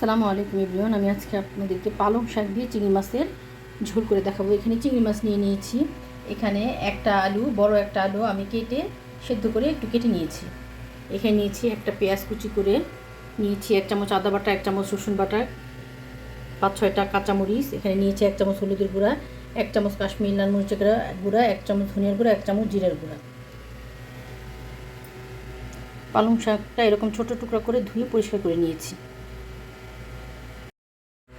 আসসালামু আলাইকুম এভরিওয়ান। আমি আজকে আপনাদেরকে পালং শাক দিয়ে চিংড়ি মাছের ঝোল করে দেখাবো। এখানে চিংড়ি মাছ নিয়ে নিয়েছি। এখানে বড় একটা আলু আমি কেটে সেদ্ধ করে একটু কেটে নিয়েছি। এখানে নিয়েছি একটা পেঁয়াজ কুচি করে নিয়েছি, 1 চামচ আদা বাটা, 1 চামচ রসুন বাটা, 5-6টা কাঁচামরিচ। এখানে নিয়েছি 1 চামচ হলুদের গুঁড়া, 1 চামচ কাশ্মীরি লাল মরিচের গুঁড়া, 1 চামচ ধনিয়ার গুঁড়া, 1 চামচ জিরার গুঁড়া। পালং শাকটা এরকম ছোটো টুকরা করে ধুয়ে পরিষ্কার করে নিয়েছি।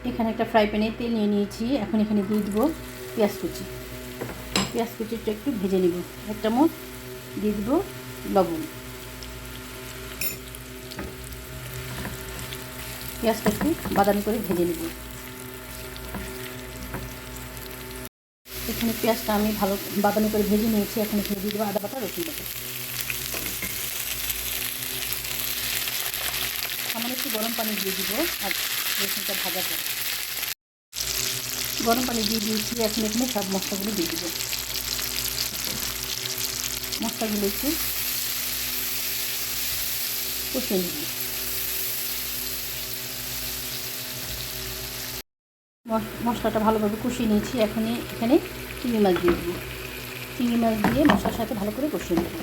এখানে একটা ফ্রাই প্যানে তেল নিয়ে নিয়েছি। এখন এখানে দিয়ে দেবো পেঁয়াজ কুচিটা একটু ভেজে নেব। 1 চামচ দিয়ে দেবো লবণ। পেঁয়াজটা একটু বাদামি করে ভেজে নেব। এখানে পেঁয়াজটা আমি ভালো বাদামি করে ভেজে নিয়েছি। এখন এখানে দিয়ে দেবো আদা বাটা, রসুন বাটা। সামান্য একটু গরম পানি দিয়ে দিব আর রসুনটা ভাজা পরে গরম পানি দিয়ে দিয়েছি। এখন এখানে সব মশলাগুলো দিয়ে দেবো। মশলাগুলো একটু কষিয়ে নেব। মশলাটা ভালোভাবে কষিয়ে নিয়েছি। এখানে চিংড়ি মাছ দিয়ে দেবো। চিংড়ি মাছ দিয়ে মশলার সাথে ভালো করে কষিয়ে নেব।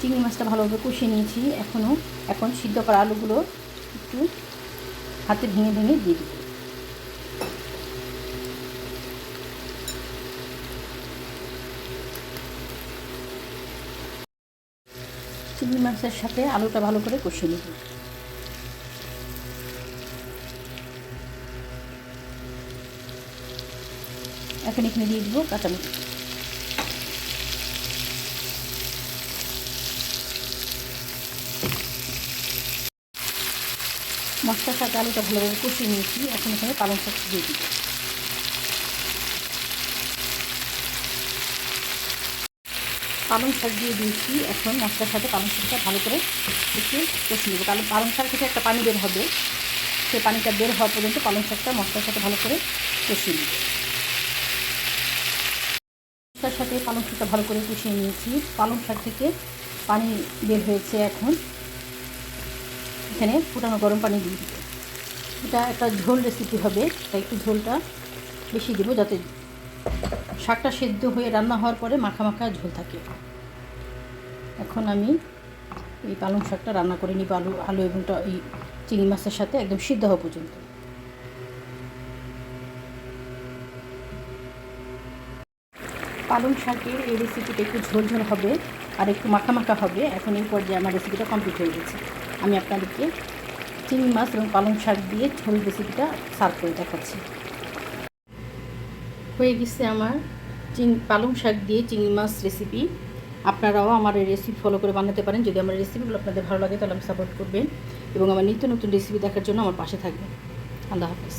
চিংড়ি মাছটা ভালোভাবে কষিয়ে নিয়েছি। এখন সিদ্ধ করা আলুগুলো একটু হাতে ভেঙে ভেঙে দিয়ে দেব। চিংড়ি মাছের সাথে আলুটা ভালো করে কষিয়ে নেব। এখন এখানে দিয়ে দেবো কাঁচামরিচ। মশলার সাথে আলুটা ভালোভাবে কষিয়ে নিয়েছি। এখন এখানে পালং শাক দিয়ে দিব। পালং শাক দিয়ে দিয়েছি। এখন মশলার সাথে পালং শাকটা ভালো করে একটু কষিয়ে নেব। কারণ পালং শাক থেকে একটা পানি বের হবে, সেই পানিটা বের হওয়া পর্যন্ত পালং শাকটা মশলার সাথে ভালো করে কষিয়ে নেব। মশলার সাথে পালং শাকটা ভালো করে কষিয়ে নিয়েছি। পালং শাক থেকে পানি বের হয়েছে। এখন এখানে ফুটানো গরম পানি দিয়ে দিব। এটা একটা ঝোল রেসিপি হবে, তাই একটু ঝোলটা বেশি দেবো যাতে শাকটা সেদ্ধ হয়ে রান্না হওয়ার পরে মাখা মাখা ঝোল থাকে। এখন আমি এই পালং শাকটা রান্না করে নিব আলু এবং এই চিংড়ি মাছের সাথে একদম সিদ্ধ হওয়া পর্যন্ত। পালং শাকের এই রেসিপিটা একটু ঝোল ঝোল হবে আর একটু মাখা মাখা হবে। এখন এই পর্যায়ে আমার রেসিপিটা কমপ্লিট হয়ে গেছে। আমি আপনাদেরকে চিংড়ি মাছ এবং পালং শাক দিয়ে ঝোল রেসিপিটা সার্ভ করে দেখাচ্ছি। হয়ে গেছে আমার পালং শাক দিয়ে চিংড়ি মাছ রেসিপি। আপনারাও আমার এই রেসিপি ফলো করে বানাতে পারেন। যদি আমার রেসিপিগুলো আপনাদের ভালো লাগে তাহলে আমি সাপোর্ট করবেন এবং আমার নিত্য নতুন রেসিপি দেখার জন্য আমার পাশে থাকবেন। আল্লাহ হাফেজ।